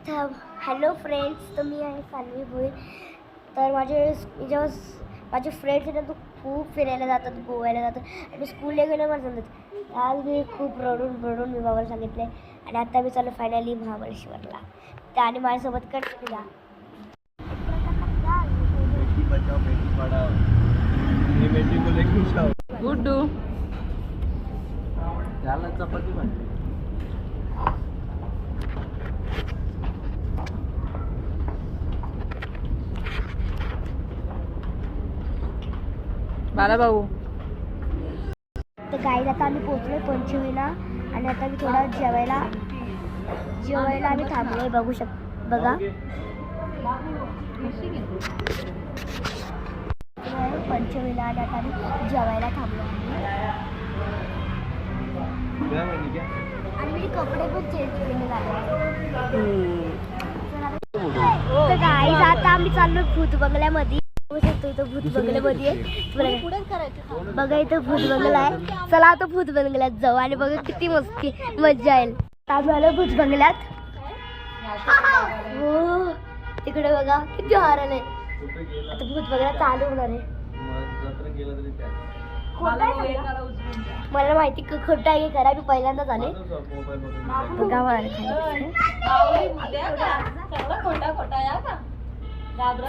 Hello friends, तर मी आहे सान्वी भोईर. तर माझे फ्रेंड्स आहेत ना, तो खूप फिरायला जातात, गोव्याला जातात आणि स्कूलला गेलं मला सांगतात. आज मी खूप रडून मी बाबाला सांगितलं आहे आणि आता मी चालू फायनली महाबळेश्वरला. त्या आणि माझ्यासोबत कटला गुड्डू चपाती भाजी. बाला भाऊ. तर गाईज आता आम्ही पोहोचलो पंचमीला आणि आता मी थोडा जेवायला आम्ही थांबलोय. बघा पंचमीला आणि आता आम्ही जेवायला थांबलो आणि मी कपडे पण चेंज केले झाले. तर गाईज आता आम्ही चाललो भूत बंगल्यामध्ये. इथं भूत बंगल्यामध्ये बघा, इथं भूत बंगला आहे. चला आता भूत बंगल्यात जाऊ आणि बघा किती मज्जा येईल. आम्ही आलो भूत बंगल्यात. हो तिकडे बघा किती हारण आहे. आता भूत बंगला चालू होणार आहे. मला माहिती खोटं आहे करा, मी पहिल्यांदा झाले. बघा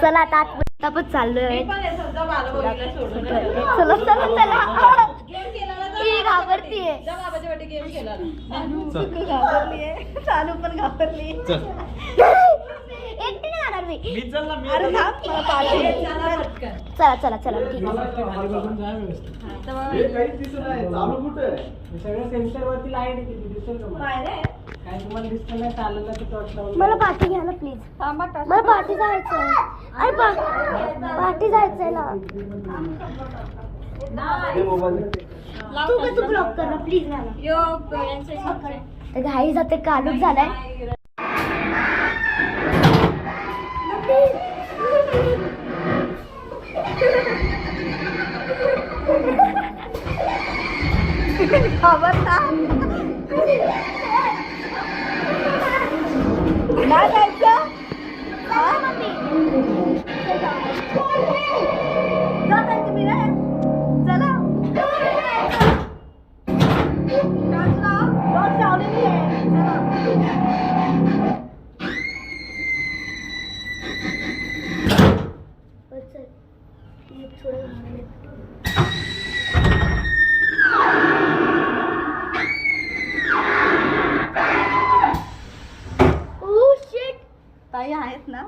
चला आता आपण चाललोय. चला ही घाबरतीये. चालू पण घाबरली. एकटी नाही जाणार मी. चला ठीक आहे. मला पाठी घ्या ना प्लीज. मला पाठी जायचंय. अरे पाठी जायचंय ना. तू ब्लॉक कर ना प्लीज मला. तर घाई जाते, कालूच झालाय. नाही जायचं. ताई आहेत ना.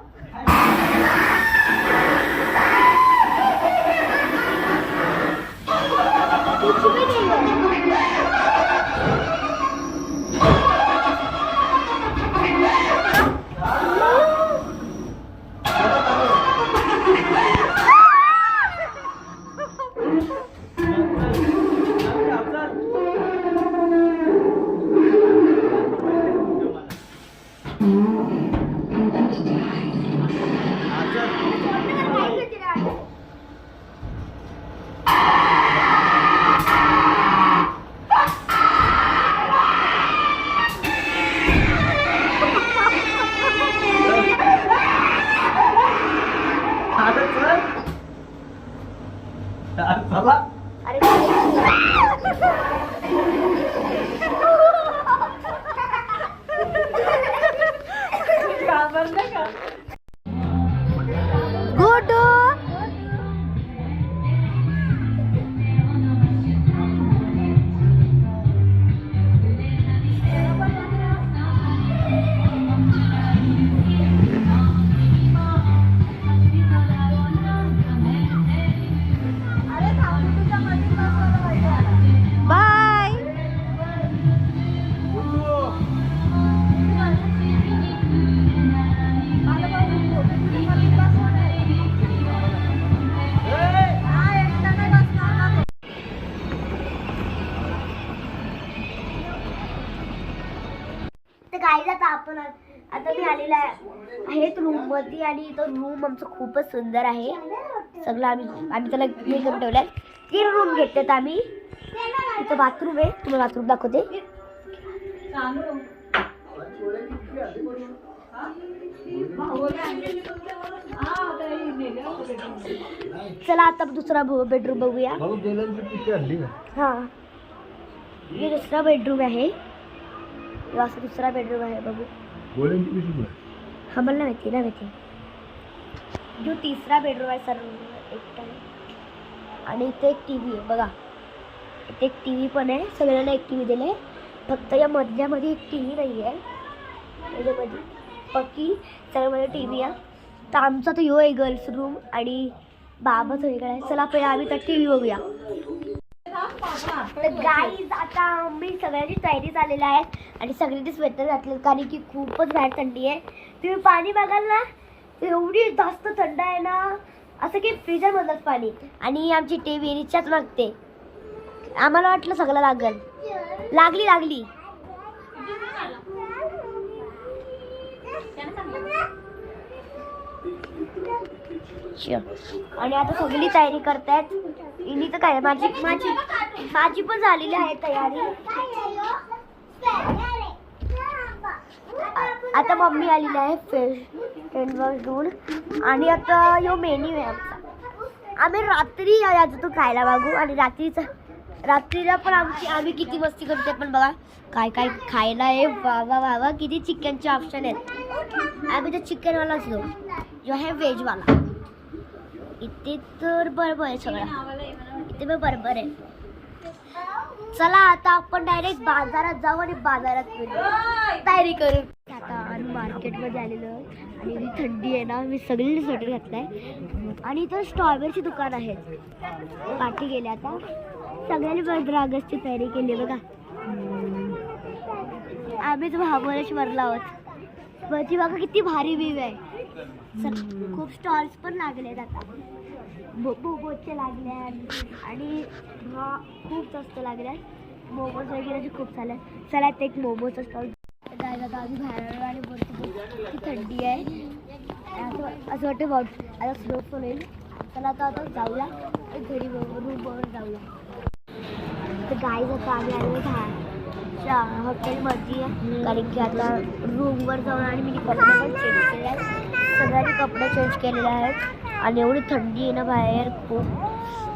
आता मी आलेला आहे रूम मध्ये आणि तो रूम आमचा खूपच सुंदर आहे. सगळं आम्ही त्याला हे करून ठेवलाय. 3 रूम घेतलेत आम्ही. इथं बाथरूम आहे, तुम्हाला बाथरूम दाखवते. चला आता दुसरा बेडरूम बघूया. हा, हे दुसरा बेडरूम आहे. असा दुसरा बेडरूम आहे बघू. हा मला नाही माहिती. जो तिसरा बेडरूम आहे सर एकटा आहे. आणि इथे एक टी व्ही आहे बघा. इथे एक टी व्ही पण आहे. सगळ्यांना एक टी व्ही दिले. फक्त या मधल्यामध्ये एक टी व्ही नाही आहे. याच्यामध्ये पक्की सगळ्यामध्ये टी व्ही आहे. तर आमचा तो आहे गर्ल्स रूम आणि बाबाचा वेगळा आहे. चला पहिला आम्ही तर टी व्ही बघूया. तर गाईज आता आम्ही सगळ्यांची तयारी झालेली आहे आणि सगळ्यांनी स्वेटर घातले कारण की खूपच बाहेर थंडी आहे. तुम्ही पाणी बघाल ना, एवढी जास्त थंड आहे ना, असं की फ्रीजरमधलंच पाणी. आणि आमची टी व्ही रिचार्ज मागते. आम्हाला वाटलं सगळं लागली. आणि आता सगळी तयारी करतायत. इनी तर काय माझी पण झालेली आहे तयारी. आता मम्मी आलेली आहे फेस वॉश घेऊन. आणि आता यो मेन्यू आहे आमचा. आम्ही रात्री यायचो तो खायला मागू. आणि रात्रीला पण आम्ही किती मस्ती करते पण बघा काय खायला आहे. वा किती चिकनचे ऑप्शन आहेत. आम्ही तर चिकनवाला असलो जो आहे व्हेजवाला. इथे तर बरोबर आहे सगळं. इथे पण बरोबर आहे. चला आता आपण डायरेक्ट बाजारात जाऊ आणि बाजारात तयारी करू. आता आम्ही मार्केटमध्ये आलेलो आणि एवढी थंडी आहे ना, मी सगळी स्वेटर घातलाय. आणि इथं स्ट्रॉबेरीची दुकान आहे. पाठी गेले आता सगळ्यांनी 15 ऑगस्टची तयारी केली बघा. आम्हीच महाबळेश्वरला आहोत. माझी बघा किती भारी व्ह्यू आहे. खूप स्टॉल्स पण लागलेत आता. बोबोचे लागल्यात आणि खूप जास्त लागल्यात. मोमोज वगैरे खूप चालले. चला ते एक मोमोचा स्टॉल जायला. आता आम्ही बाहेर आलो आणि किती थंडी आहे. असं वाटतं आता स्नोफॉल होईल. चला आता जाऊया घरी रूमवर जाऊया. तर गाईज आता आम्ही आलो हॉटेलमध्ये कारण की आता रूमवर जाऊन आणि मी कपडे पण चेंज केले आहेत. सगळ्यांनी कपडे चेंज केलेले आहेत आणि एवढी थंडी आहे ना बाहेर खूप.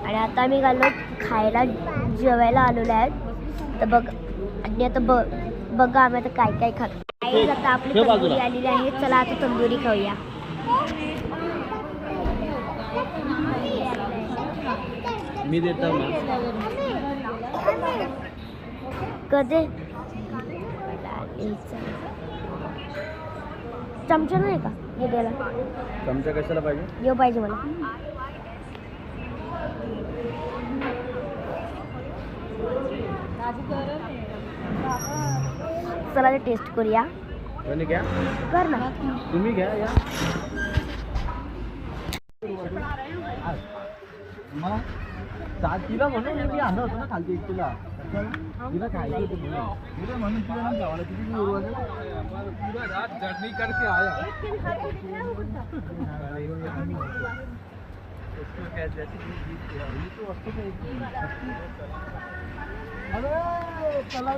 आणि आता आम्ही घाललो खायला जेवायला आलेलो आहेत. तर आणि आता बघा आम्ही आता काय खातो. आता आपली तंदुरी आलेली आहे. चला आता तंदुरी खाऊया. मी देतो कधी चमचा नाही का हे द्यायला? चमचा कशाला पाहिजे? यो पाहिजे मला. चला ते टेस्ट करूया. घ्या कर ना तुम्ही घ्या या. तिला म्हणून मी आणलं होतं ना खालती एकटीला. तिला खायचं होतं म्हणून तिला नाही जावाला किती पूरा रात जर्नी करके आया. अरे चला